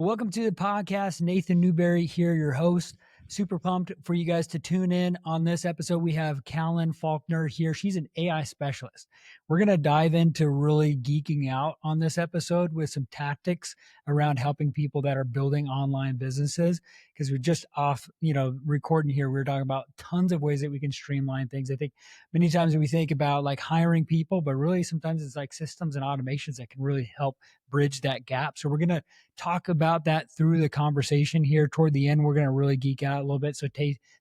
Welcome to the podcast. Nathan Newberry here, your host. Super pumped for you guys to tune in on this episode. We have Callan Faulkner here. She's an AI specialist. We're going to dive into really geeking out on this episode with some tactics around helping people that are building online businesses. Because we're just off, recording here. We're talking about tons of ways that we can streamline things. I think many times we think about like hiring people, but really sometimes it's like systems and automations that can really help bridge that gap. So we're going to talk about that through the conversation here. Toward the end, we're going to really geek out a little bit. So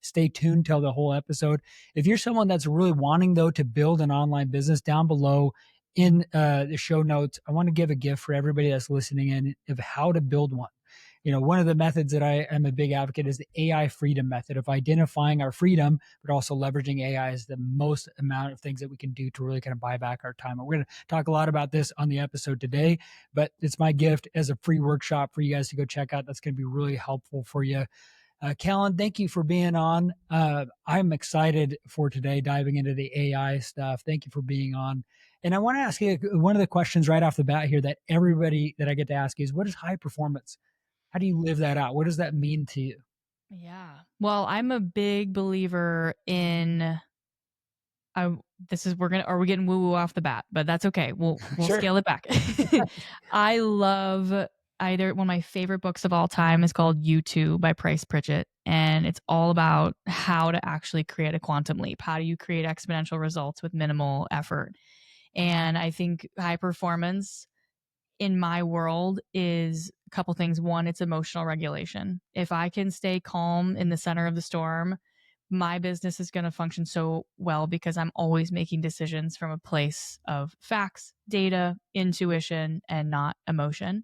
stay tuned till the whole episode. If you're someone that's really wanting, though, to build an online business, down below in the show notes, I want to give a gift for everybody that's listening in of how to build one. One of the methods that I am a big advocate is the AI freedom method of identifying our freedom, but also leveraging AI as the most amount of things that we can do to really kind of buy back our time. And we're going to talk a lot about this on the episode today, but it's my gift as a free workshop for you guys to go check out. That's going to be really helpful for you. Callan, thank you for being on. I'm excited for today, diving into the AI stuff. Thank you for being on. And I want to ask you one of the questions right off the bat here that everybody that I get to ask is, what is high performance? How do you live that out? What does that mean to you? Yeah. Well, I'm a big believer in we're getting woo-woo off the bat, but that's okay. We'll Sure. scale it back. I love one of my favorite books of all time is called U2 by Price Pritchett. And it's all about how to actually create a quantum leap. How do you create exponential results with minimal effort? And I think high performance in my world is a couple things. One, it's emotional regulation. If I can stay calm in the center of the storm, my business is going to function so well because I'm always making decisions from a place of facts, data, intuition, and not emotion.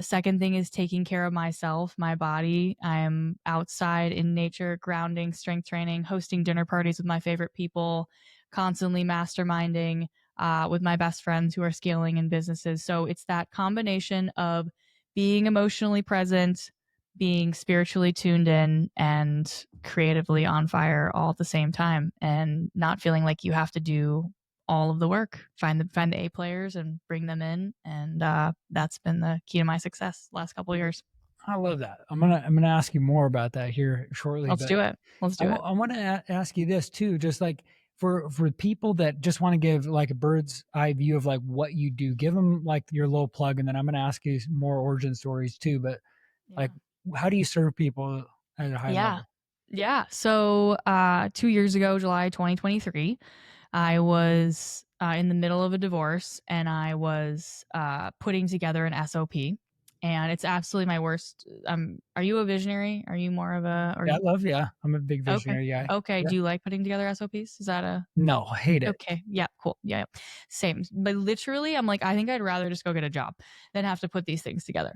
Second thing is taking care of myself, my body. I'm outside in nature, grounding, strength training, hosting dinner parties with my favorite people, constantly masterminding with my best friends who are scaling in businesses. So it's that combination of being emotionally present, being spiritually tuned in, and creatively on fire all at the same time, and not feeling like you have to do all of the work. Find the A players and bring them in, and that's been the key to my success the last couple of years. I love that. I'm gonna ask you more about that here shortly. Let's do it. I want to ask you this too, just like for people that just want to give like a bird's eye view of like what you do. Give them like your little plug, and then I'm gonna ask you some more origin stories too. But like, how do you serve people at a high level? Yeah. So 2 years ago, July 2023, I was in the middle of a divorce, and I was putting together an SOP. And it's absolutely my worst. Are you a visionary? Are you more of a? Yeah, I'm a big visionary guy. Okay. Yeah. Do you like putting together SOPs? Is that a? No, I hate it. Okay. Yeah. Cool. Yeah. Same. But literally, I'm like, I think I'd rather just go get a job than have to put these things together.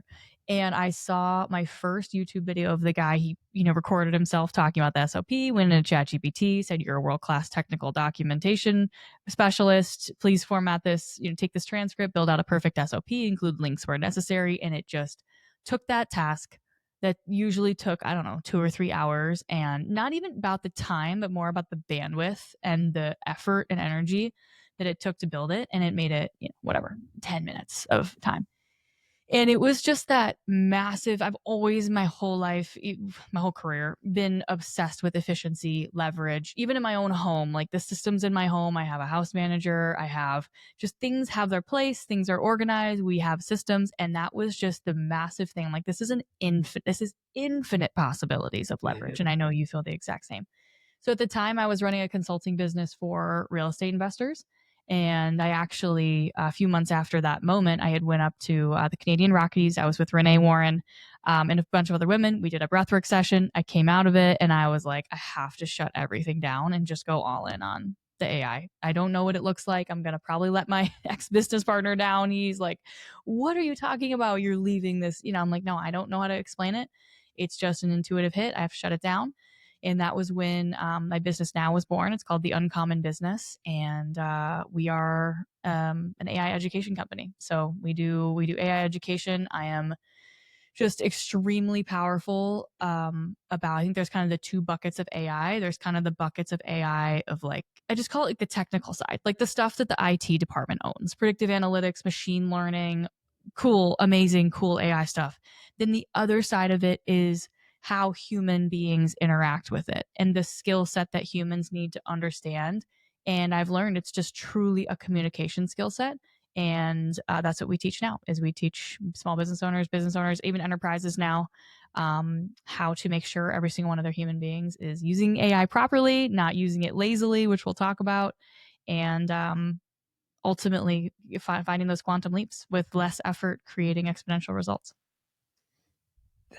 And I saw my first YouTube video of the guy. He, recorded himself talking about the SOP, went into ChatGPT, said, "You're a world-class technical documentation specialist. Please format this, take this transcript, build out a perfect SOP, include links where necessary." And it just took that task that usually took, 2 or 3 hours, and not even about the time, but more about the bandwidth and the effort and energy that it took to build it. And it made it, 10 minutes of time. And it was just that massive. I've always, my whole life, my whole career, been obsessed with efficiency, leverage, even in my own home. Like the systems in my home, I have a house manager, I have just things have their place, things are organized, we have systems. And that was just the massive thing. Like this is infinite possibilities of leverage. And I know you feel the exact same. So at the time I was running a consulting business for real estate investors. And I actually, a few months after that moment, I had went up to the Canadian Rockies. I was with Renee Warren and a bunch of other women. We did a breathwork session. I came out of it and I was like, I have to shut everything down and just go all in on the AI. I don't know what it looks like. I'm going to probably let my ex-business partner down. He's like, "What are you talking about? You're leaving this." I'm like, no, I don't know how to explain it. It's just an intuitive hit. I have to shut it down. And that was when my business now was born. It's called The Uncommon Business. And we are an AI education company. So we do AI education. I am just extremely powerful about, I think there's kind of the two buckets of AI. There's kind of the buckets of AI of like, I just call it like the technical side, like the stuff that the IT department owns, predictive analytics, machine learning, cool, amazing, cool AI stuff. Then the other side of it is how human beings interact with it and the skill set that humans need to understand. And I've learned it's just truly a communication skill set. And that's what we teach now is we teach small business owners, even enterprises now, how to make sure every single one of their human beings is using AI properly, not using it lazily, which we'll talk about. And ultimately finding those quantum leaps with less effort, creating exponential results.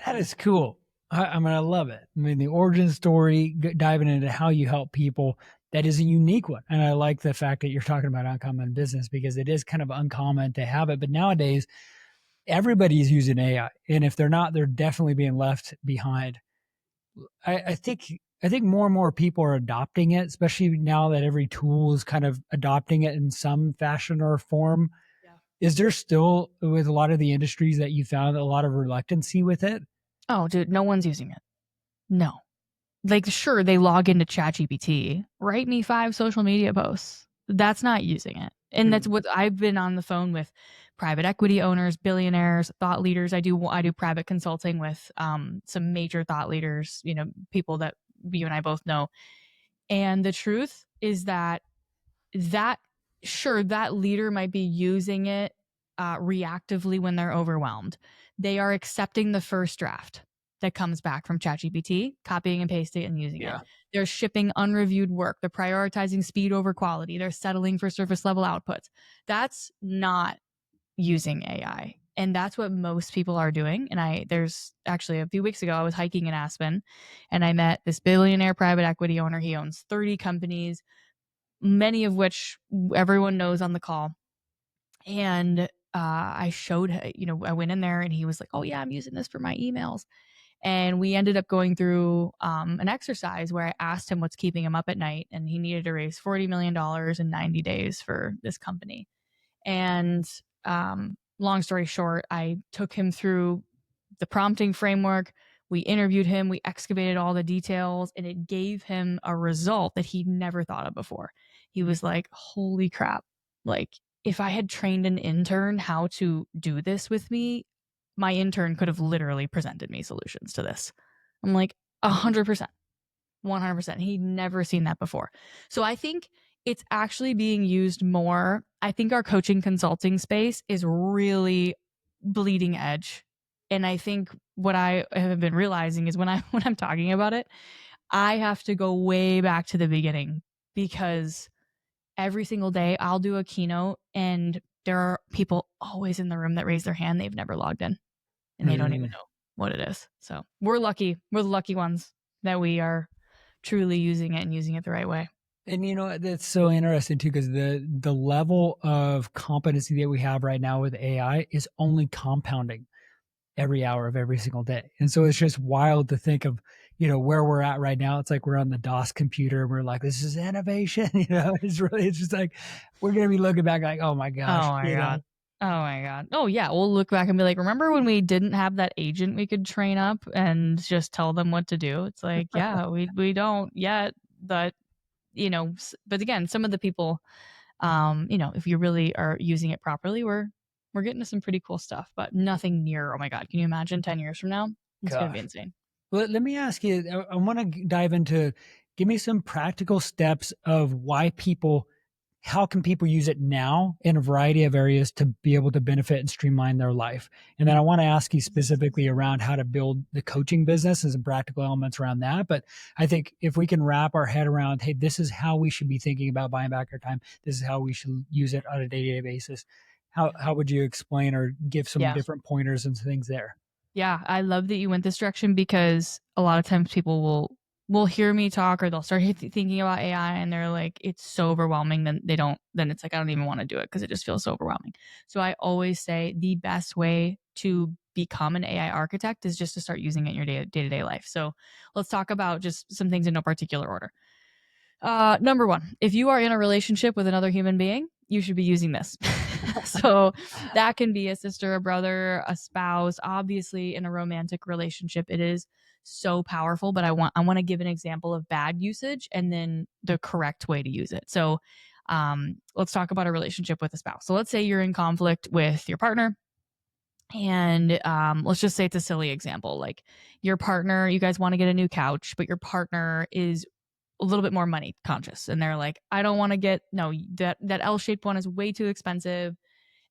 That is cool. I mean, I love it. I mean, the origin story, diving into how you help people, that is a unique one. And I like the fact that you're talking about uncommon business because it is kind of uncommon to have it. But nowadays, everybody's using AI. And if they're not, they're definitely being left behind. I think more and more people are adopting it, especially now that every tool is kind of adopting it in some fashion or form. Yeah. Is there still, with a lot of the industries that you found, a lot of reluctancy with it? Oh, dude, no one's using it. No. Like, sure, they log into ChatGPT, write me 5 social media posts. That's not using it. And that's what I've been on the phone with private equity owners, billionaires, thought leaders. I do private consulting with some major thought leaders, people that you and I both know. And the truth is that sure, that leader might be using it reactively when they're overwhelmed. They are accepting the first draft that comes back from ChatGPT, copying and pasting it and using it. They're shipping unreviewed work. They're prioritizing speed over quality. They're settling for surface level outputs. That's not using AI. And that's what most people are doing. And there's actually a few weeks ago, I was hiking in Aspen and I met this billionaire private equity owner. He owns 30 companies, many of which everyone knows on the call. And I showed, I went in there and he was like, oh yeah, I'm using this for my emails. And we ended up going through an exercise where I asked him what's keeping him up at night. And he needed to raise $40 million in 90 days for this company. And long story short, I took him through the prompting framework. We interviewed him, we excavated all the details, and it gave him a result that he'd never thought of before. He was like, holy crap. Like, if I had trained an intern how to do this with me, my intern could have literally presented me solutions to this. I'm like, 100%. 100%. He'd never seen that before. So I think it's actually being used more. I think our coaching consulting space is really bleeding edge. And I think what I have been realizing is when I'm talking about it, I have to go way back to the beginning because every single day I'll do a keynote and there are people always in the room that raise their hand. They've never logged in and they don't even know what it is. So we're lucky. We're the lucky ones that we are truly using it and using it the right way. And that's so interesting too, because the level of competency that we have right now with AI is only compounding every hour of every single day. And so it's just wild to think of, where we're at right now. It's like we're on the DOS computer and we're like, this is innovation. It's just like, we're going to be looking back like, oh my gosh. Oh my God. Oh my God. Oh yeah. We'll look back and be like, remember when we didn't have that agent we could train up and just tell them what to do? It's like, yeah, we don't yet, but but again, some of the people, if you really are using it properly, we're getting to some pretty cool stuff, but nothing near, oh my God, can you imagine 10 years from now? It's going to be insane. Well, let me ask you, I want to dive into, give me some practical steps of how can people use it now in a variety of areas to be able to benefit and streamline their life? And then I want to ask you specifically around how to build the coaching business and some practical elements around that. But I think if we can wrap our head around, hey, this is how we should be thinking about buying back our time. This is how we should use it on a day-to-day basis. How would you explain or give some different pointers and things there? Yeah, I love that you went this direction because a lot of times people will hear me talk or they'll start thinking about AI and they're like, it's so overwhelming. Then it's like, I don't even want to do it because it just feels so overwhelming. So I always say the best way to become an AI architect is just to start using it in your day-to-day life. So let's talk about just some things in no particular order. Number one, if you are in a relationship with another human being, you should be using this. So that can be a sister, a brother, a spouse. Obviously, in a romantic relationship, it is so powerful. But I want to give an example of bad usage and then the correct way to use it. So let's talk about a relationship with a spouse. So let's say you're in conflict with your partner And let's just say it's a silly example. Like your partner, you guys want to get a new couch, but your partner is a little bit more money conscious. And they're like, I don't want to get, no, that L-shaped one is way too expensive.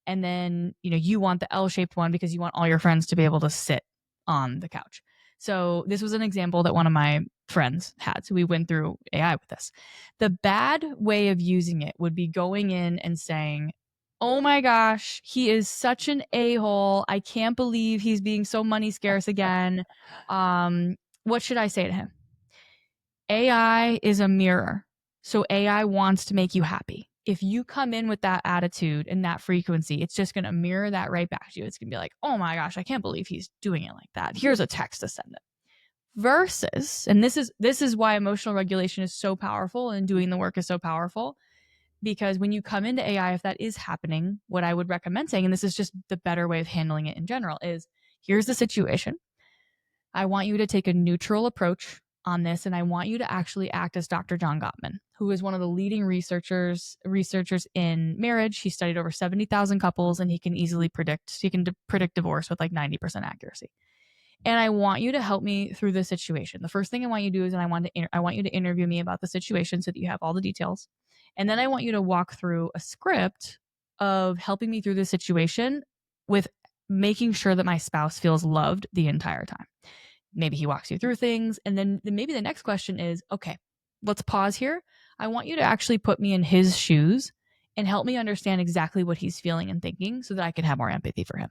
And then, you want the L-shaped one because you want all your friends to be able to sit on the couch. So this was an example that one of my friends had. So we went through AI with this. The bad way of using it would be going in and saying, oh my gosh, he is such an a-hole. I can't believe he's being so money scarce again. What should I say to him? AI is a mirror. So AI wants to make you happy. If you come in with that attitude and that frequency, it's just going to mirror that right back to you. It's going to be like, oh my gosh, I can't believe he's doing it like that. Here's a text to send him. Versus, and this is why emotional regulation is so powerful and doing the work is so powerful, because when you come into AI, if that is happening, what I would recommend saying, and this is just the better way of handling it in general, is here's the situation. I want you to take a neutral approach on this, and I want you to actually act as Dr. John Gottman, who is one of the leading researchers in marriage. He studied over 70,000 couples, and he can predict divorce with like 90% accuracy. And I want you to help me through the situation. The first thing I want you to do is, I want you to interview me about the situation so that you have all the details. And then I want you to walk through a script of helping me through the situation with making sure that my spouse feels loved the entire time. Maybe he walks you through things. And then maybe the next question is, okay, let's pause here. I want you to actually put me in his shoes and help me understand exactly what he's feeling and thinking so that I can have more empathy for him.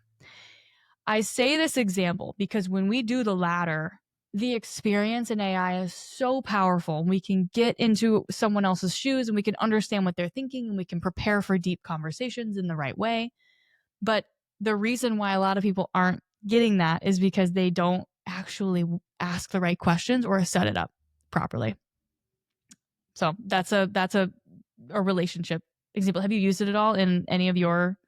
I say this example because when we do the latter, the experience in AI is so powerful. We can get into someone else's shoes and we can understand what they're thinking and we can prepare for deep conversations in the right way. But the reason why a lot of people aren't getting that is because they don't actually ask the right questions or set it up properly. So that's a relationship example. Have you used it at all in any of your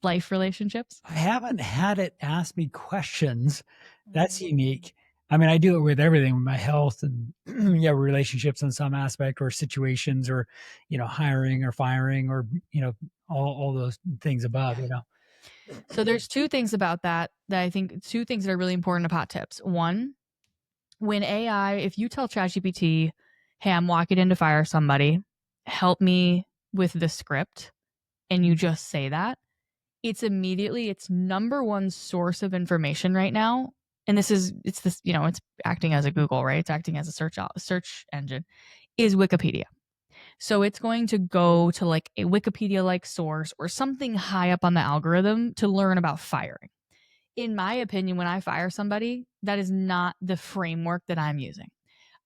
life relationships? I haven't had it ask me questions. That's unique. I mean, I do it with everything, with my health and relationships in some aspect, or situations, or hiring or firing, or all those things above. So there's two things about that I think, two things that are really important to pot tips. One, when AI, if you tell ChatGPT, hey, I'm walking in to fire somebody, help me with the script, and you just say that, it's immediately its number one source of information right now. And it's acting as a Google, right? It's acting as a search engine, is Wikipedia. So it's going to go to like a Wikipedia-like source or something high up on the algorithm to learn about firing. In my opinion, when I fire somebody, that is not the framework that I'm using.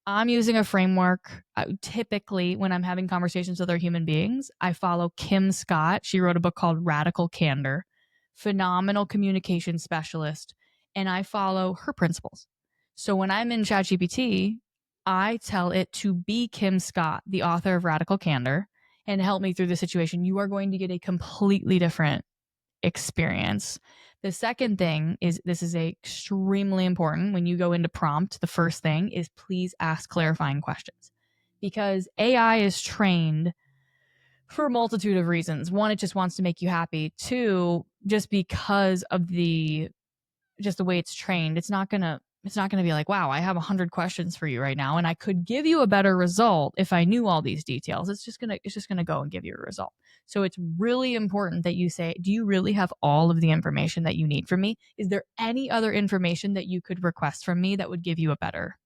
I'm using a framework. Typically, when I'm having conversations with other human beings, I follow Kim Scott. She wrote a book called Radical Candor, phenomenal communication specialist, and I follow her principles. So when I'm in ChatGPT, I tell it to be Kim Scott, the author of Radical Candor, and help me through the situation. You are going to get a completely different experience. The second thing is, this is extremely important when you go into prompt. The first thing is, please ask clarifying questions, because AI is trained for a multitude of reasons. One, it just wants to make you happy. Two, just because of the way it's trained, it's not gonna be like, wow, I have 100 questions for you right now, and I could give you a better result if I knew all these details. It's just gonna go and give you a result. So it's really important that you say, do you really have all of the information that you need from me? Is there any other information that you could request from me that would give you a better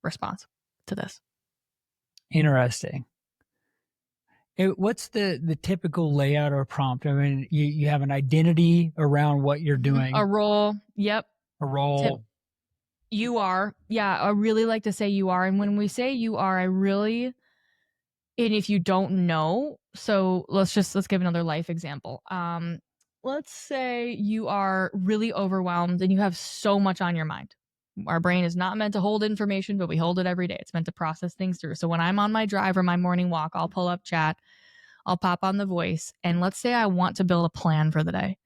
response to this? Interesting. What's the typical layout or prompt? I mean, you have an identity around what you're doing. A role. Yep. A role. You are. Yeah, I really like to say you are. And when we say you are, and if you don't know, so let's give another life example. Let's say you are really overwhelmed and you have so much on your mind. Our brain is not meant to hold information, but we hold it every day. It's meant to process things through. So when I'm on my drive or my morning walk, I'll pull up chat, I'll pop on the voice, and let's say I want to build a plan for the day.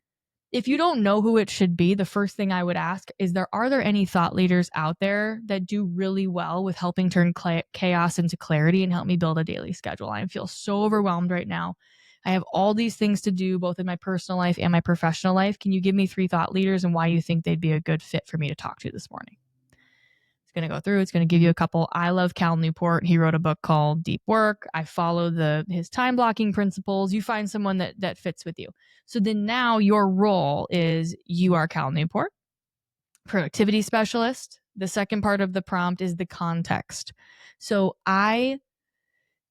If you don't know who it should be, the first thing I would ask is, are there any thought leaders out there that do really well with helping turn chaos into clarity and help me build a daily schedule? I feel so overwhelmed right now. I have all these things to do both in my personal life and my professional life. Can you give me 3 thought leaders and why you think they'd be a good fit for me to talk to this morning? It's going to go through. It's going to give you a couple. I love Cal Newport. He wrote a book called Deep Work. I follow his time blocking principles. You find someone that fits with you. So then now your role is you are Cal Newport, productivity specialist. The second part of the prompt is the context. So I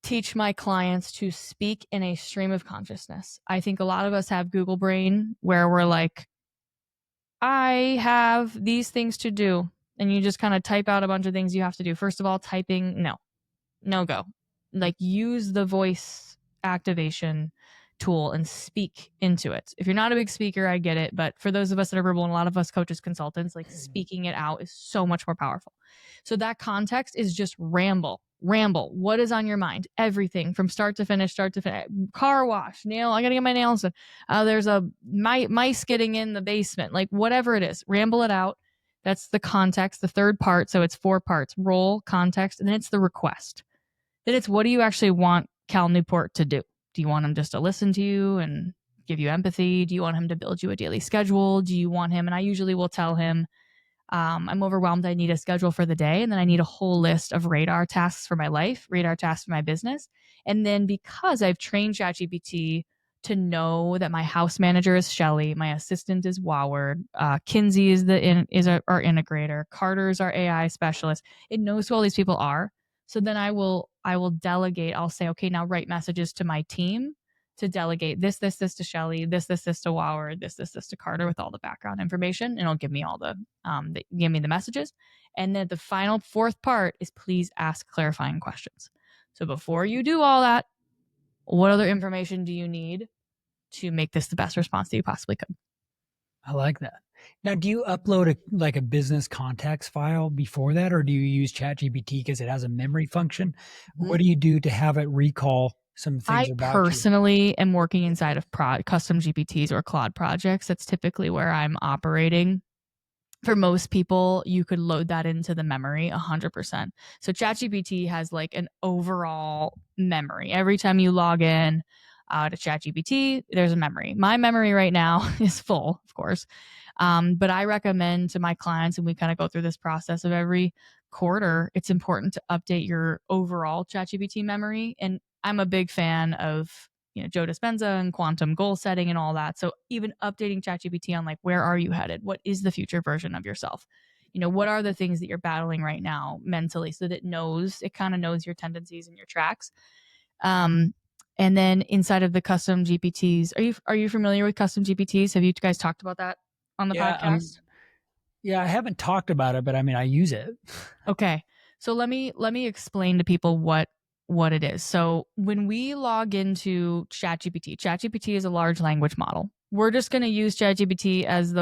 teach my clients to speak in a stream of consciousness. I think a lot of us have Google brain where we're like, I have these things to do. And you just kind of type out a bunch of things you have to do. First of all, typing, no go. Like use the voice activation tool and speak into it. If you're not a big speaker, I get it. But for those of us that are verbal, and a lot of us coaches, consultants, like speaking it out is so much more powerful. So that context is just ramble. What is on your mind? Everything from start to finish. Car wash, I gotta get my nails done. There's a mice getting in the basement, like whatever it is, ramble it out. That's the context, the third part. So it's 4 parts: role, context, and then it's the request. Then it's, what do you actually want Cal Newport to do? Do you want him just to listen to you and give you empathy? Do you want him to build you a daily schedule? Do you want him? And I usually will tell him, I'm overwhelmed. I need a schedule for the day. And then I need a whole list of radar tasks for my life, radar tasks for my business. And then because I've trained ChatGPT to know that my house manager is Shelly, my assistant is Woward, Kinsey is our integrator, Carter's our AI specialist. It knows who all these people are. So then I will delegate. I'll say, okay, now write messages to my team to delegate this to Shelly, this to Woward, this to Carter with all the background information, and it'll give me all give me the messages. And then the final 4th part is, please ask clarifying questions. So before you do all that, what other information do you need to make this the best response that you possibly could? I like that. Now, do you upload a business context file before that, or do you use ChatGPT because it has a memory function? Mm-hmm. What do you do to have it recall some things about you? I personally am working inside of custom GPTs or Claude projects. That's typically where I'm operating. For most people, you could load that into the memory 100%. So ChatGPT has like an overall memory. Every time you log in to ChatGPT, there's a memory. My memory right now is full, of course. But I recommend to my clients, and we kind of go through this process of every quarter, it's important to update your overall ChatGPT memory. And I'm a big fan of Joe Dispenza and quantum goal setting and all that. So even updating ChatGPT on like, where are you headed? What is the future version of yourself? What are the things that you're battling right now mentally, so that it kind of knows your tendencies and your tracks. And then inside of the custom GPTs, are you familiar with custom GPTs? Have you guys talked about that on the podcast? I haven't talked about it, but I mean, I use it. Okay. So let me explain to people what it is. So when we log into ChatGPT is a large language model. We're just going to use ChatGPT as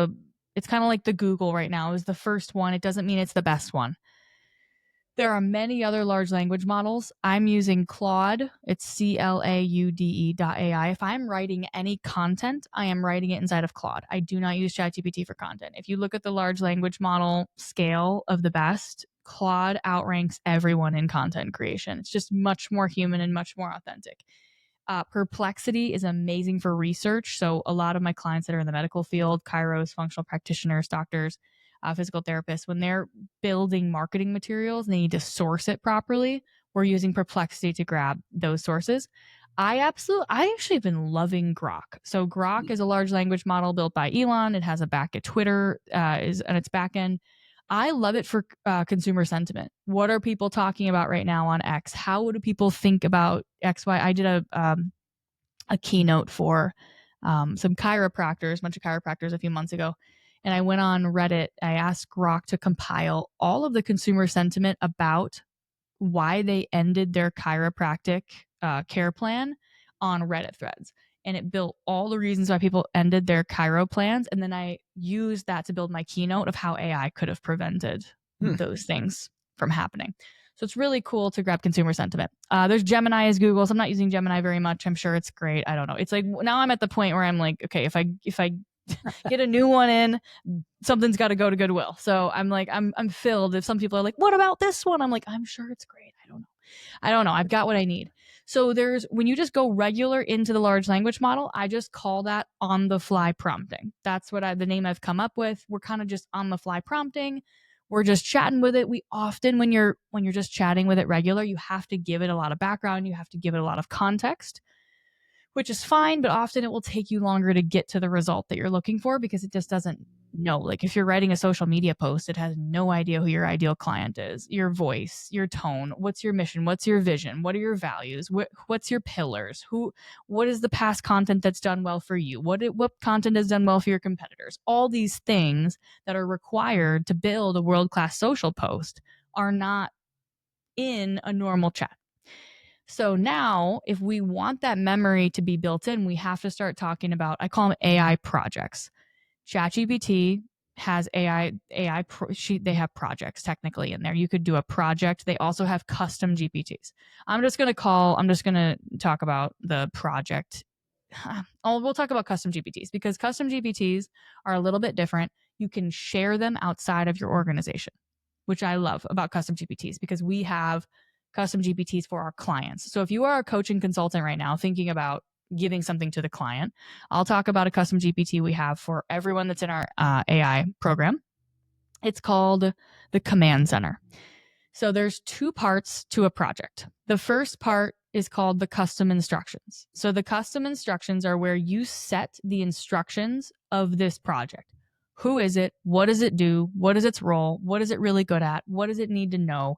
it's kind of like the Google right now is the first one. It doesn't mean it's the best one. There are many other large language models. I'm using Claude. It's CLAUDE.ai. If I'm writing any content, I am writing it inside of Claude. I do not use ChatGPT for content. If you look at the large language model scale of the best, Claude outranks everyone in content creation. It's just much more human and much more authentic. Perplexity is amazing for research. So a lot of my clients that are in the medical field, chiros, functional practitioners, doctors, physical therapists, when they're building marketing materials and they need to source it properly, we're using Perplexity to grab those sources. I actually have been loving Grok. So Grok is a large language model built by Elon. It has a back at Twitter, is on its back end. I love it for consumer sentiment. What are people talking about right now on X? How do people think about X, Y? I did a keynote for some chiropractors, a bunch of chiropractors a few months ago. And I went on Reddit. I asked Grok to compile all of the consumer sentiment about why they ended their chiropractic care plan on Reddit threads. And it built all the reasons why people ended their chiro plans. And then I used that to build my keynote of how AI could have prevented those things from happening. So it's really cool to grab consumer sentiment. There's Gemini as Google. So I'm not using Gemini very much. I'm sure it's great. I don't know. It's like now I'm at the point where I'm like, okay, if I get a new one in, something's got to go to Goodwill. So I'm like, I'm filled. If some people are like, what about this one? I'm like, I'm sure it's great. I don't know. I've got what I need. So when you just go regular into the large language model, I just call that on the fly prompting. That's what the name I've come up with. We're kind of just on the fly prompting. We're just chatting with it. We often, when you're just chatting with it regular, you have to give it a lot of background. You have to give it a lot of context, which is fine, but often it will take you longer to get to the result that you're looking for because it just doesn't know. Like if you're writing a social media post, it has no idea who your ideal client is, your voice, your tone, what's your mission, what's your vision, what are your values, what's your pillars, what is the past content that's done well for you, what content has done well for your competitors. All these things that are required to build a world-class social post are not in a normal chat. So now, if we want that memory to be built in, we have to start talking about, I call them AI projects. ChatGPT has they have projects technically in there. You could do a project. They also have custom GPTs. I'm just going to talk about the project. We'll talk about custom GPTs because custom GPTs are a little bit different. You can share them outside of your organization, which I love about custom GPTs because we have custom GPTs for our clients. So if you are a coaching consultant right now thinking about giving something to the client, I'll talk about a custom GPT we have for everyone that's in our AI program. It's called the Command Center. So there's 2 parts to a project. The first part is called the custom instructions. So the custom instructions are where you set the instructions of this project. Who is it? What does it do? What is its role? What is it really good at? What does it need to know?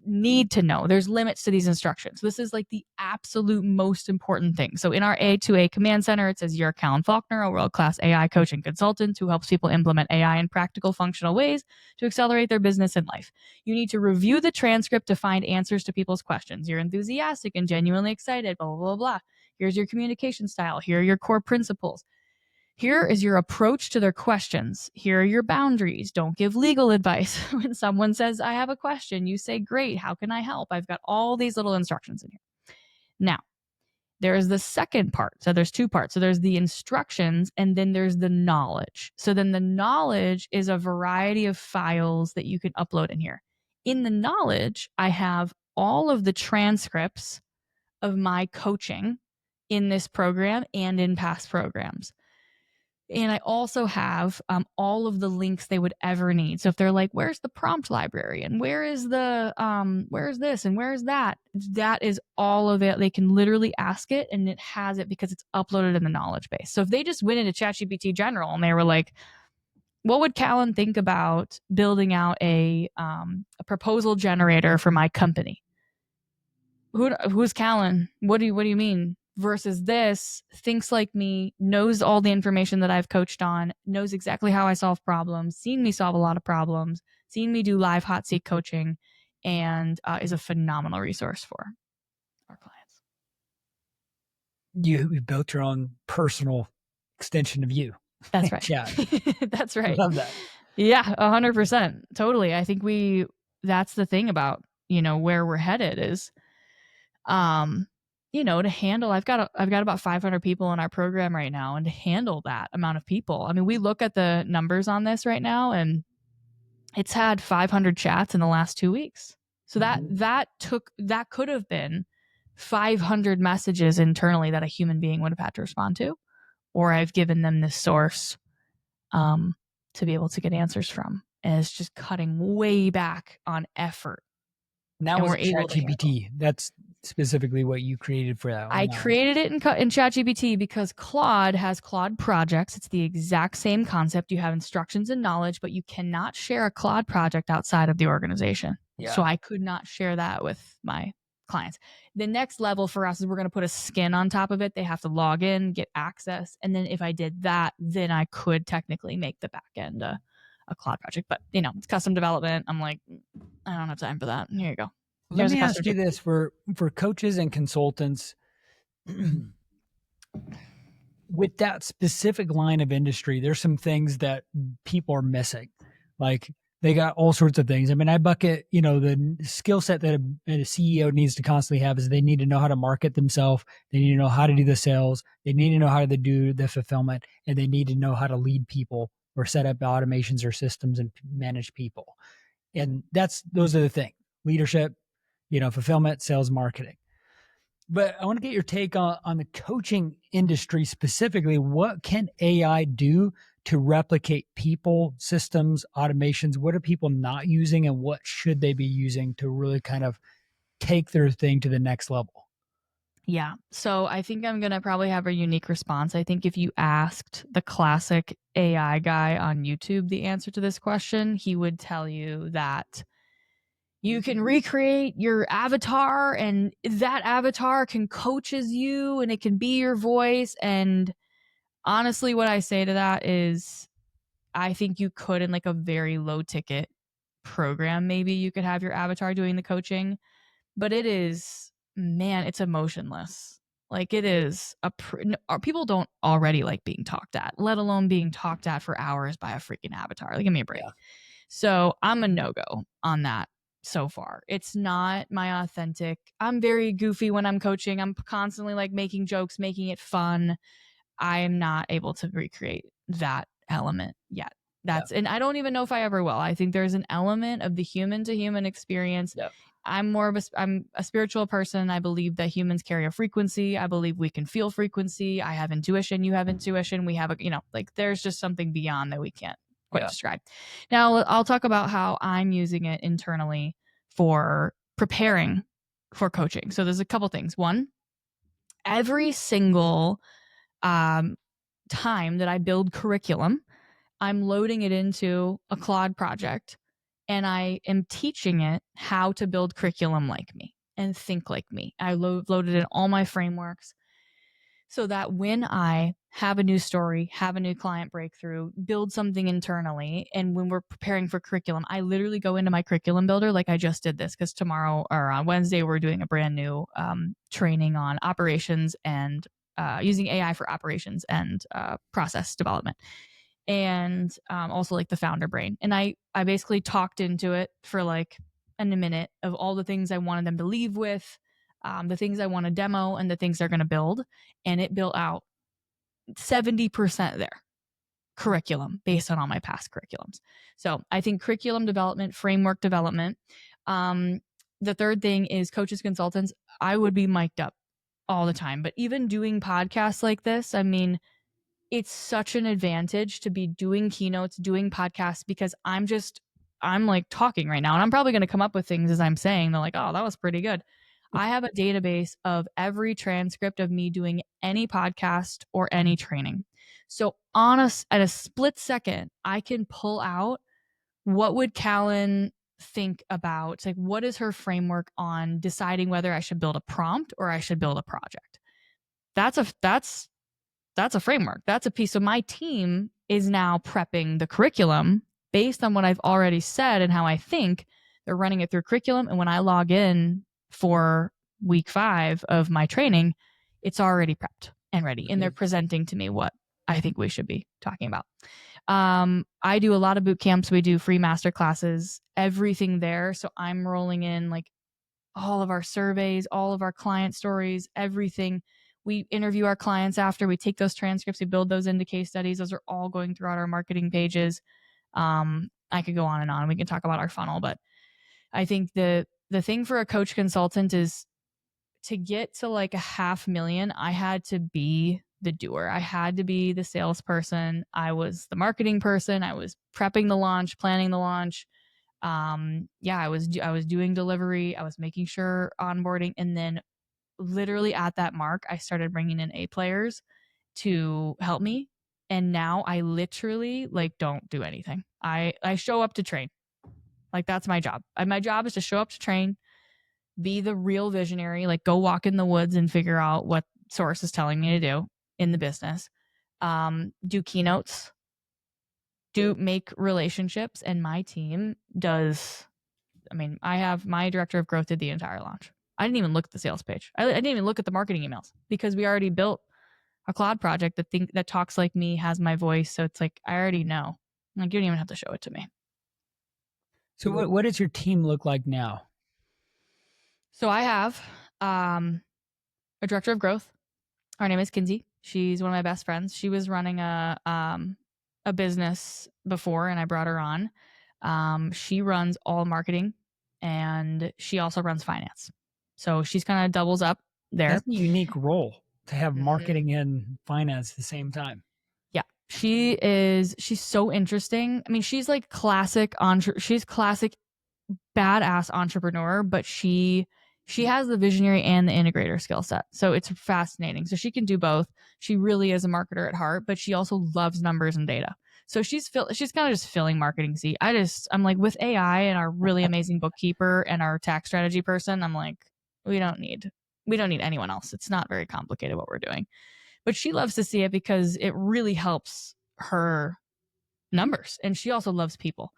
There's limits to these instructions. This is like the absolute most important thing. So in our A2A command center, it says you're Callan Faulkner, a world-class AI coach and consultant who helps people implement AI in practical, functional ways to accelerate their business and life. You need to review the transcript to find answers to people's questions. You're enthusiastic and genuinely excited, blah, blah, blah, blah. Here's your communication style. Here are your core principles. Here is your approach to their questions. Here are your boundaries. Don't give legal advice. When someone says, I have a question, you say, great, how can I help? I've got all these little instructions in here. Now, there is the second part. So there's 2 parts. So there's the instructions and then there's the knowledge. So then the knowledge is a variety of files that you can upload in here. In the knowledge, I have all of the transcripts of my coaching in this program and in past programs. And I also have all of the links they would ever need. So if they're like, where's the prompt library and where is where's this and where's that? That is all of it. They can literally ask it and it has it because it's uploaded in the knowledge base. So if they just went into ChatGPT General and they were like, what would Callan think about building out a proposal generator for my company? Who's Callan? What do you mean? Versus this, thinks like me, knows all the information that I've coached on, knows exactly how I solve problems, seen me solve a lot of problems, seen me do live hot seat coaching, and is a phenomenal resource for our clients. You built your own personal extension of you. That's right. Yeah. That's right. I love that. Yeah, 100%. Totally. I think that's the thing about, where we're headed is, to handle, I've got about 500 people in our program right now, and to handle that amount of people, I mean, we look at the numbers on this right now, and it's had 500 chats in the last 2 weeks. So that could have been 500 messages internally that a human being would have had to respond to, or I've given them this source, to be able to get answers from, and it's just cutting way back on effort. Now we're able to ChatGPT. That's specifically what you created for that one. I created it in ChatGPT because Claude has Claude projects. It's the exact same concept. You have instructions and knowledge, but you cannot share a Claude project outside of the organization. Yeah. So I could not share that with my clients. The next level for us is we're going to put a skin on top of it. They have to log in, get access. And then if I did that, then I could technically make the back end a Claude project. But, it's custom development. I'm like, I don't have time for that. Here you go. Let me ask you this for coaches and consultants with that specific line of industry, there's some things that people are missing. Like they got all sorts of things. I mean, I bucket, the skill set that a CEO needs to constantly have is they need to know how to market themselves. They need to know how to do the sales. They need to know how to do the fulfillment, and they need to know how to lead people or set up automations or systems and manage people. And those are the things: leadership, fulfillment, sales, marketing. But I want to get your take on the coaching industry specifically. What can AI do to replicate people, systems, automations? What are people not using and what should they be using to really kind of take their thing to the next level? Yeah. So I think I'm going to probably have a unique response. I think if you asked the classic AI guy on YouTube the answer to this question, he would tell you that you can recreate your avatar and that avatar can coach as you and it can be your voice. And honestly, what I say to that is I think you could, in like a very low ticket program, maybe you could have your avatar doing the coaching, but it is, man, it's emotionless. Like it is people don't already like being talked at, let alone being talked at for hours by a freaking avatar. Like, give me a break. Yeah. So I'm a no-go on that so far. It's not my authentic. I'm very goofy when I'm coaching. I'm constantly like making jokes, making it fun. I am not able to recreate that element yet. And I don't even know if I ever will. I think there's an element of the human to human experience. Yeah. I'm a spiritual person. I believe that humans carry a frequency. I believe we can feel frequency. I have intuition. You have intuition. We have like there's just something beyond that we can't quite describe. Now I'll talk about how I'm using it internally for preparing for coaching. So there's a couple things. One, every single time that I build curriculum, I'm loading it into a Claude project and I am teaching it how to build curriculum like me and think like me. I loaded in all my frameworks so that when I have a new story, have a new client breakthrough, build something internally, and when we're preparing for curriculum, I literally go into my curriculum builder like I just did this because tomorrow or on Wednesday, we're doing a brand new training on operations and using AI for operations and process development. And also like the founder brain. And I basically talked into it for like a minute of all the things I wanted them to leave with, the things I want to demo and the things they're going to build. And it built out 70% there curriculum based on all my past curriculums. So I think curriculum development, framework development. The third thing is coaches, consultants. I would be mic'd up all the time, but even doing podcasts like this, I mean, it's such an advantage to be doing keynotes, doing podcasts, because I'm like talking right now and I'm probably going to come up with things as I'm saying. They're like, oh, that was pretty good. I have a database of every transcript of me doing any podcast or any training. So at a split second, I can pull out what would Callan think about, like what is her framework on deciding whether I should build a prompt or I should build a project. That's a framework. That's a piece. So my team is now prepping the curriculum based on what I've already said and how I think. They're running it through curriculum. And when I log in for week 5 of my training, it's already prepped and ready. And they're presenting to me what I think we should be talking about. I do a lot of boot camps. We do free master classes, everything there. So I'm rolling in like all of our surveys, all of our client stories, everything. We interview our clients after, we take those transcripts, we build those into case studies. Those are all going throughout our marketing pages. I could go on and on. We can talk about our funnel, but I think the thing for a coach consultant is to get to like $500,000, I had to be the doer. I had to be the salesperson. I was the marketing person. I was prepping the launch, planning the launch. I was doing delivery. I was making sure onboarding, and then literally at that mark, I started bringing in A players to help me. And now I literally like don't do anything. I show up to train. Like that's my job. My job is to show up to train, be the real visionary, like go walk in the woods and figure out what source is telling me to do in the business. Do keynotes, do make relationships, and my team does. I mean, I have my director of growth did the entire launch. I didn't even look at the sales page. I didn't even look at the marketing emails because we already built a cloud project that talks like me, has my voice. So it's like I already know. Like you don't even have to show it to me. So what does your team look like now? So I have a director of growth. Her name is Kinsey. She's one of my best friends. She was running a business before, and I brought her on. She runs all marketing, and she also runs finance. So she's kind of doubles up there. That's a unique role to have Mhm. marketing and finance at the same time. Yeah. She's so interesting. I mean, she's like she's classic badass entrepreneur, but she has the visionary and the integrator skill set. So it's fascinating. So she can do both. She really is a marketer at heart, but she also loves numbers and data. So she's kind of just filling marketing seat. I'm like, with AI and our really amazing bookkeeper and our tax strategy person, I'm like, we don't need anyone else. It's not very complicated what we're doing. But she loves to see it because it really helps her numbers, and she also loves people.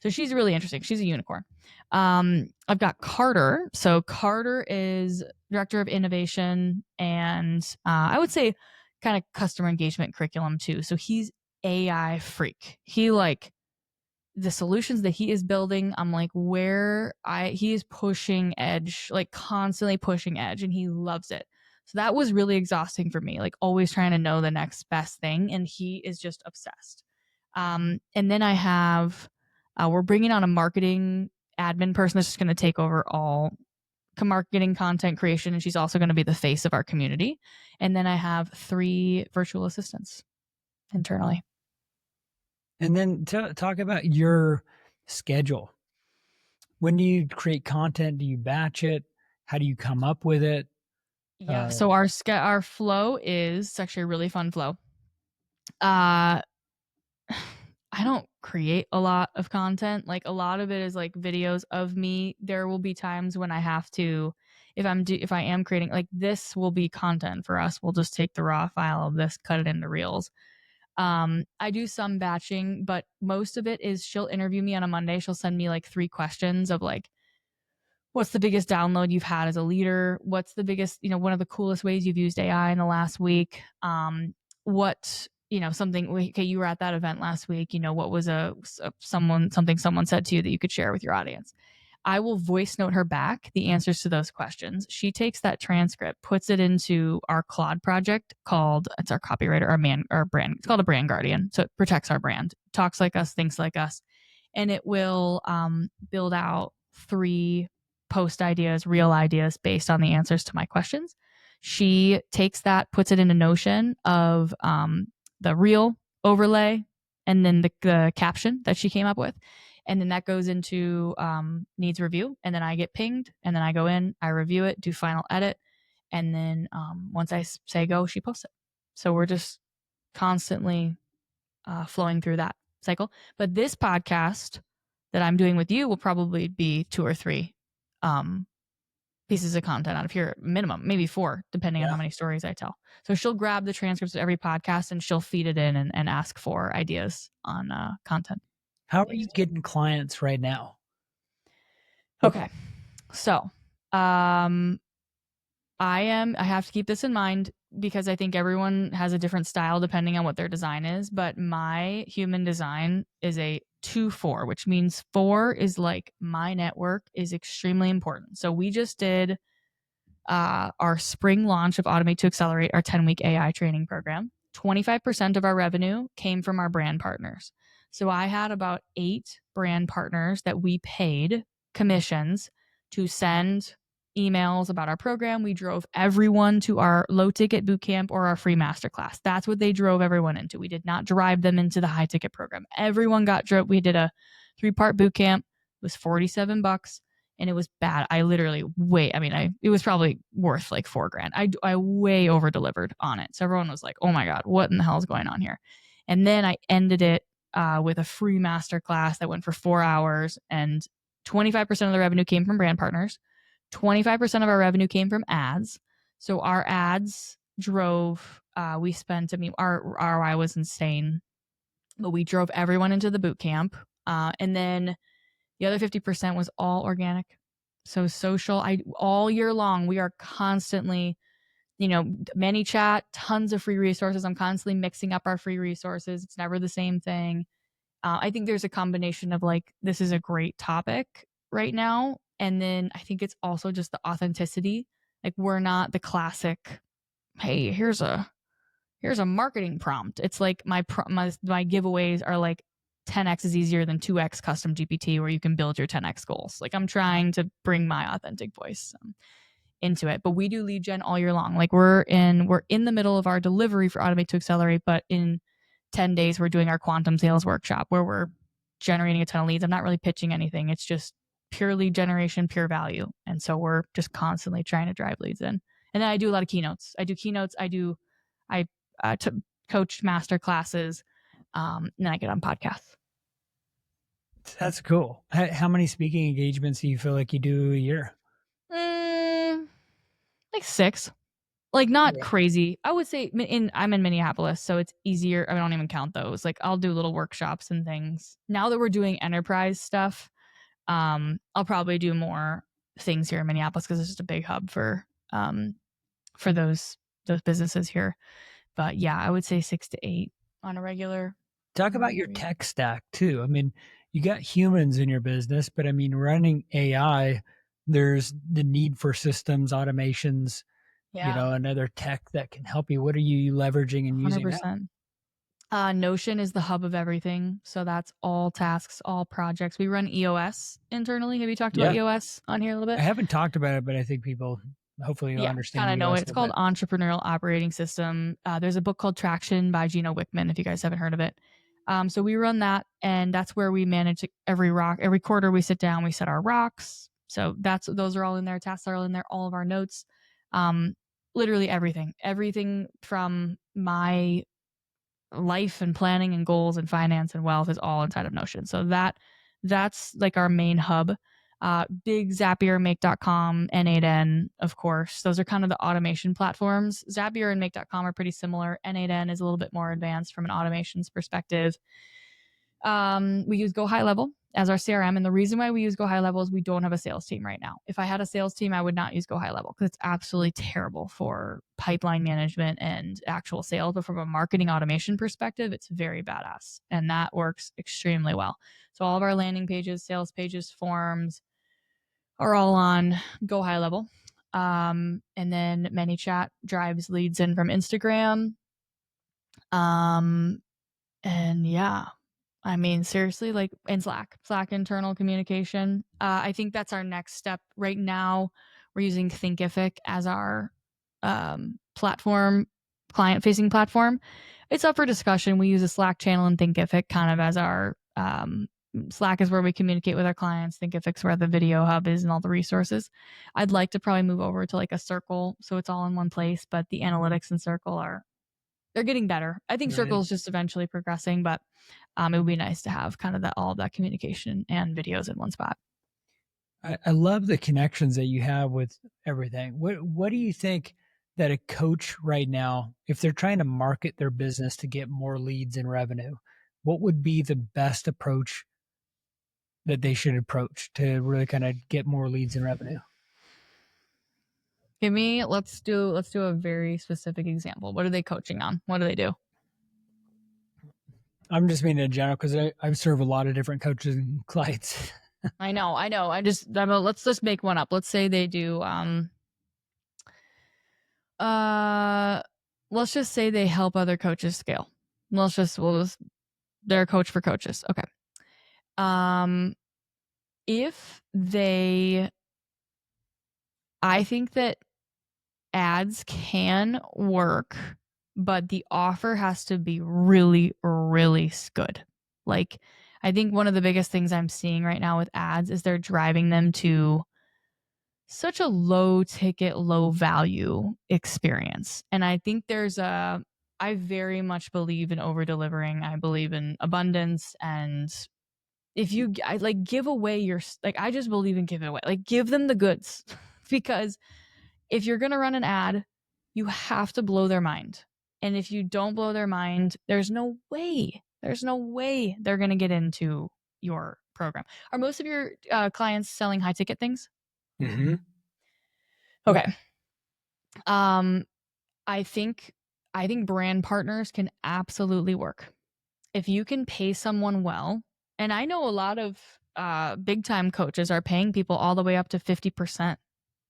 So she's really interesting. She's a unicorn. I've got Carter. So Carter is director of innovation and I would say kind of customer engagement curriculum too. So he's AI freak. He like the solutions that he is building. I'm like, he is pushing edge, like constantly pushing edge, and he loves it. So that was really exhausting for me, like always trying to know the next best thing, and he is just obsessed. And then I have, we're bringing on a marketing admin person that's just going to take over all marketing content creation. And she's also going to be the face of our community. And then I have 3 virtual assistants internally. And then talk about your schedule. When do you create content? Do you batch it? How do you come up with it? Yeah. So our flow is it's actually a really fun flow. Uh, I don't create a lot of content. Like a lot of it is like videos of me. There will be times when I have to, if I am creating, like this will be content for us. We'll just take the raw file of this, cut it into reels. I do some batching, but most of it is she'll interview me on a Monday. She'll send me like 3 questions of like, what's the biggest download you've had as a leader? What's the biggest, one of the coolest ways you've used AI in the last week? What, something, okay, you were at that event last week, what was something someone said to you that you could share with your audience? I will voice note her back the answers to those questions. She takes that transcript, puts it into our Claude project it's our copywriter, our brand. It's called a brand guardian. So it protects our brand, talks like us, thinks like us. And it will build out 3 post ideas, real ideas based on the answers to my questions. She takes that, puts it in a Notion of the reel overlay and then the caption that she came up with. And then that goes into needs review. And then I get pinged. And then I go in, I review it, do final edit. And then once I say go, she posts it. So we're just constantly flowing through that cycle. But this podcast that I'm doing with you will probably be 2 or 3 pieces of content out of here, minimum, maybe 4, depending on how many stories I tell. So she'll grab the transcripts of every podcast and she'll feed it in and ask for ideas on content. How are you getting clients right now? Okay. So, I have to keep this in mind because I think everyone has a different style depending on what their design is. But my human design is a 2-4, which means 4 is like my network is extremely important. So we just did our spring launch of Automate to Accelerate, our 10-week AI training program. 25% of our revenue came from our brand partners. So I had about 8 brand partners that we paid commissions to send emails about our program. We drove everyone to our low ticket bootcamp or our free masterclass. That's what they drove everyone into. We did not drive them into the high ticket program. Everyone got drove. We did a 3-part bootcamp. It was $47 and it was bad. I literally it was probably worth like $4,000. I way over delivered on it. So everyone was like, oh my God, what in the hell is going on here? And then I ended it with a free masterclass that went for 4 hours, and 25% of the revenue came from brand partners. 25% of our revenue came from ads. So our ads drove, our ROI was insane, but we drove everyone into the boot camp. And then the other 50% was all organic. So social, all year long, we are constantly, ManyChat, tons of free resources. I'm constantly mixing up our free resources. It's never the same thing. I think there's a combination of like, this is a great topic right now. And then I think it's also just the authenticity. Like we're not the classic, hey, here's a marketing prompt. It's like my giveaways are like 10x is easier than 2x custom GPT where you can build your 10x goals. Like I'm trying to bring my authentic voice. into it. But we do lead gen all year long. Like we're in the middle of our delivery for Automate to Accelerate, but in 10 days we're doing our quantum sales workshop where we're generating a ton of leads. I'm not really pitching anything. It's just pure lead generation, pure value. And so we're just constantly trying to drive leads in. And then I do a lot of keynotes. I coach master classes, and then I get on podcasts. That's cool. How many speaking engagements do you feel like you do a year? Like 6. Like not Yeah. crazy. I would say I'm in Minneapolis, so it's easier. I don't even count those. Like I'll do little workshops and things. Now that we're doing enterprise stuff, I'll probably do more things here in Minneapolis because it's just a big hub for those businesses here. But yeah, I would say 6 to 8 on a regular. Talk about your tech stack too. I mean, you got humans in your business, but I mean, running AI, there's the need for systems, automations, and other tech that can help you. What are you leveraging and using now? 100%. Notion is the hub of everything. So that's all tasks, all projects. We run EOS internally. Have you talked about EOS on here a little bit? I haven't talked about it, but I think people hopefully will understand. Kind of know it. It's called Entrepreneurial Operating System. There's a book called Traction by Gino Wickman, if you guys haven't heard of it. So we run that, and that's where we manage every rock. Every quarter we sit down, we set our rocks. So those are all in there. Tasks are all in there. All of our notes, literally everything from my life and planning and goals and finance and wealth is all inside of Notion. So that's like our main hub. Big Zapier, Make.com, N8N, of course. Those are kind of the automation platforms. Zapier and Make.com are pretty similar. N8N is a little bit more advanced from an automations perspective. We use Go High Level as our CRM. And the reason why we use Go High Level is we don't have a sales team right now. If I had a sales team, I would not use Go High Level because it's absolutely terrible for pipeline management and actual sales. But from a marketing automation perspective, it's very badass. And that works extremely well. So all of our landing pages, sales pages, forms are all on Go High Level. And then ManyChat drives leads in from Instagram. And yeah, I mean, seriously, like in Slack internal communication. I think that's our next step. Right now, we're using Thinkific as our platform, client-facing platform. It's up for discussion. We use a Slack channel and Thinkific kind of as our Slack is where we communicate with our clients. Thinkific's where the video hub is and all the resources. I'd like to probably move over to like a Circle so it's all in one place, but the analytics in Circle they're getting better. I think Circle is just eventually progressing, but it would be nice to have kind of all of that communication and videos in one spot. I love the connections that you have with everything. What do you think that a coach right now, if they're trying to market their business to get more leads and revenue, what would be the best approach that they should approach to really kind of get more leads and revenue? Let's do a very specific example. What are they coaching on? What do they do? I'm just meaning in general because I serve a lot of different coaches and clients. I know. Let's just make one up. Let's say they do. Let's just say they help other coaches scale. They're a coach for coaches. Okay. I think that ads can work, but the offer has to be really, really good. Like, I think one of the biggest things I'm seeing right now with ads is they're driving them to such a low ticket, low value experience. And I think I very much believe in over delivering. I believe in abundance. And if give away I just believe in giving away, like give them the goods because if you're going to run an ad, you have to blow their mind. And if you don't blow their mind, there's no way they're going to get into your program. Are most of your clients selling high ticket things? Mm-hmm. Okay. I think brand partners can absolutely work. If you can pay someone well, and I know a lot of big time coaches are paying people all the way up to 50%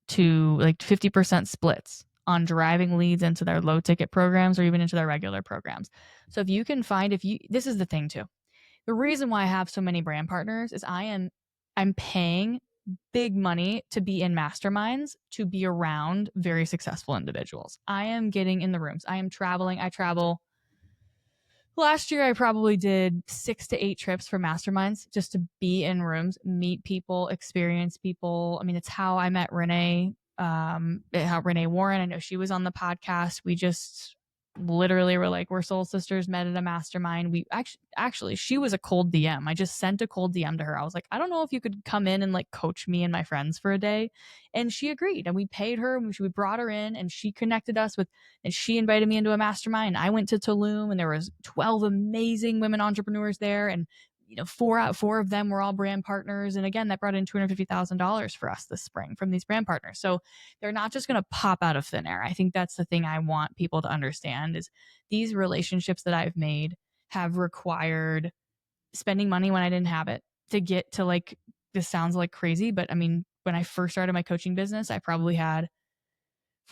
to like 50% splits on driving leads into their low ticket programs or even into their regular programs. So if you can find, this is the thing too. The reason why I have so many brand partners is I'm paying big money to be in masterminds, to be around very successful individuals. I am getting in the rooms. I am traveling. I travel. Last year, I probably did 6 to 8 trips for masterminds just to be in rooms, meet people, experience people. I mean, it's how I met Renee, how Renee Warren. I know she was on the podcast. We just literally were like, we're soul sisters, met at a mastermind. We actually, she was a cold DM. I just sent a cold DM to her. I was like, I don't know if you could come in and like coach me and my friends for a day. And she agreed. And we paid her. We brought her in and she connected us with, and she invited me into a mastermind. I went to Tulum and there was 12 amazing women entrepreneurs there. And, you know, four of them were all brand partners. And again, that brought in $250,000 for us this spring from these brand partners. So they're not just going to pop out of thin air. I think that's the thing I want people to understand is these relationships that I've made have required spending money when I didn't have it to get to, like, this sounds like crazy, but I mean, when I first started my coaching business, I probably had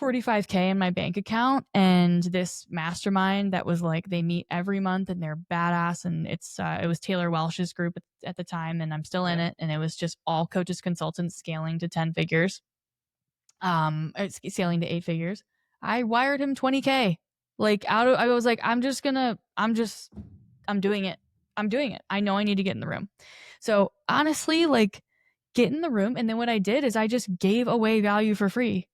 $45K in my bank account, and this mastermind that was like, they meet every month and they're badass. And it was Taylor Welsh's group at the time, and I'm still in it. And it was just all coaches, consultants scaling to 10 figures, scaling to 8 figures. I wired him 20K. Like I was like, I'm doing it. I'm doing it. I know I need to get in the room. So honestly, like, get in the room. And then what I did is I just gave away value for free.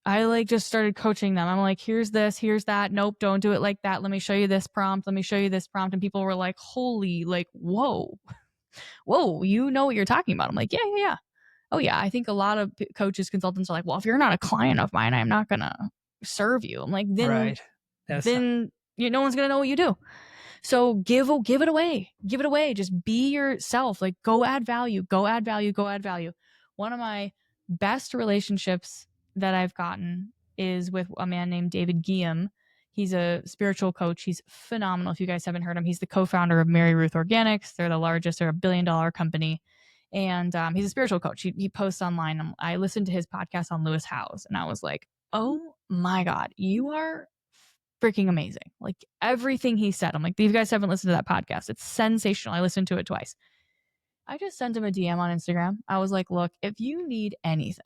I like just started coaching them. I'm like, here's this, here's that. Nope, don't do it like that. Let me show you this prompt. Let me show you this prompt. And people were like, holy, like, whoa, you know what you're talking about. I'm like, yeah. Oh yeah. I think a lot of coaches, consultants are like, well, if you're not a client of mine, I'm not going to serve you. I'm like, Right. no one's going to know what you do. So give it away. Give it away. Just be yourself. Like, go add value. One of my best relationships that I've gotten is with a man named David Guillaume. He's a spiritual coach. He's phenomenal. If you guys haven't heard him, he's the co-founder of Mary Ruth Organics. They're the largest, they're $1 billion company. And he's a spiritual coach. He posts online. I listened to his podcast on Lewis Howes, and I was like, oh my God, you are freaking amazing. Like, everything he said, I'm like, these guys haven't listened to that podcast. It's sensational. I listened to it twice. I just sent him a DM on Instagram. I was like, look, if you need anything,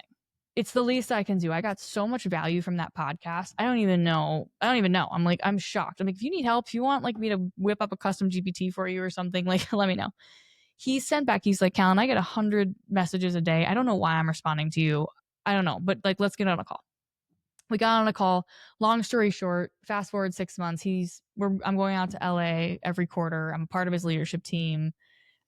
it's the least I can do. I got so much value from that podcast. I don't even know. I'm like, I'm shocked. I'm like, if you need help, if you want like me to whip up a custom GPT for you or something, like, let me know. He sent back, he's like, Callan, I get 100 messages a day. I don't know why I'm responding to you. I don't know, but like, let's get on a call. We got on a call. Long story short, fast forward 6 months. I'm going out to LA every quarter. I'm a part of his leadership team.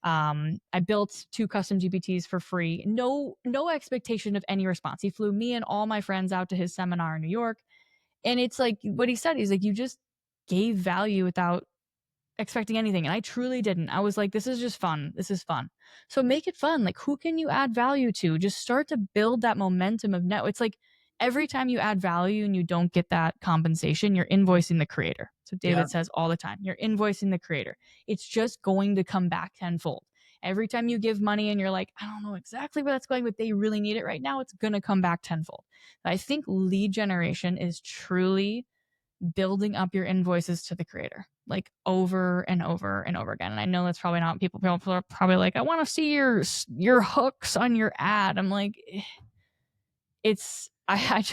I built 2 custom GPTs for free. No expectation of any response. He flew me and all my friends out to his seminar in New York. And it's like what he said. He's like, you just gave value without expecting anything. And I truly didn't. I was like, this is just fun. This is fun. So make it fun. Like, who can you add value to? Just start to build that momentum of net. It's like every time you add value and you don't get that compensation, you're invoicing the creator. So David says all the time, you're invoicing the creator. It's just going to come back tenfold. Every time you give money and you're like, I don't know exactly where that's going, but they really need it right now, it's going to come back tenfold. I think lead generation is truly building up your invoices to the creator, like, over and over and over again. And I know that's probably not, people are probably like, I want to see your hooks on your ad. I'm like, I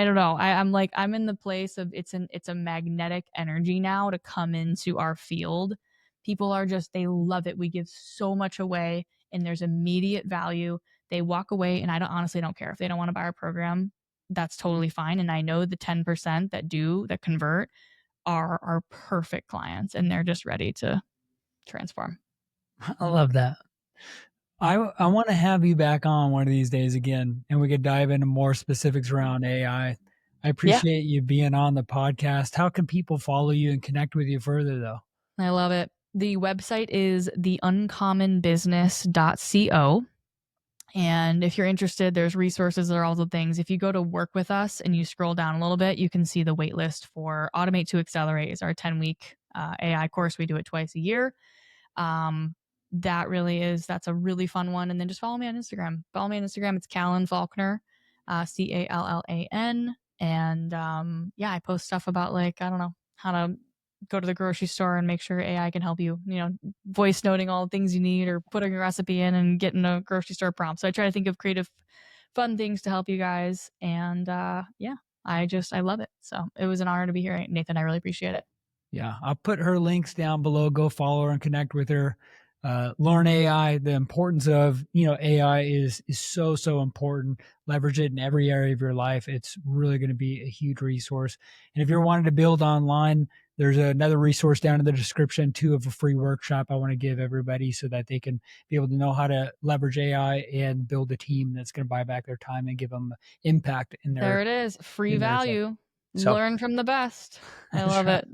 don't know. I'm like, I'm in the place of it's a magnetic energy now to come into our field. People are just, they love it. We give so much away and there's immediate value. They walk away and I honestly don't care if they don't want to buy our program. That's totally fine. And I know the 10% that convert are our perfect clients and they're just ready to transform. I love that. I want to have you back on one of these days again, and we could dive into more specifics around AI. I appreciate you being on the podcast. How can people follow you and connect with you further, though? I love it. The website is theuncommonbusiness.co. And if you're interested, there's resources, there are all the things. If you go to work with us and you scroll down a little bit, you can see the wait list for Automate to Accelerate is our 10-week AI course. We do it twice a year. That's a really fun one. And then just follow me on Instagram. It's Callan Faulkner, Callan. And I post stuff about, like, I don't know, how to go to the grocery store and make sure AI can help you, voice noting all the things you need or putting a recipe in and getting a grocery store prompt. So I try to think of creative, fun things to help you guys. And yeah, I love it. So it was an honor to be here, Nathan. I really appreciate it. Yeah, I'll put her links down below. Go follow her and connect with her. Learn AI. The importance of AI is so important. Leverage it in every area of your life. It's really going to be a huge resource. And if you're wanting to build online, there's another resource down in the description too of a free workshop I want to give everybody so that they can be able to know how to leverage AI and build a team that's going to buy back their time and give them impact in their. There it is, free value. So, learn from the best. I love it.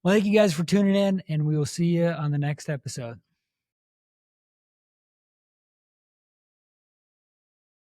Well, thank you guys for tuning in, and we will see you on the next episode.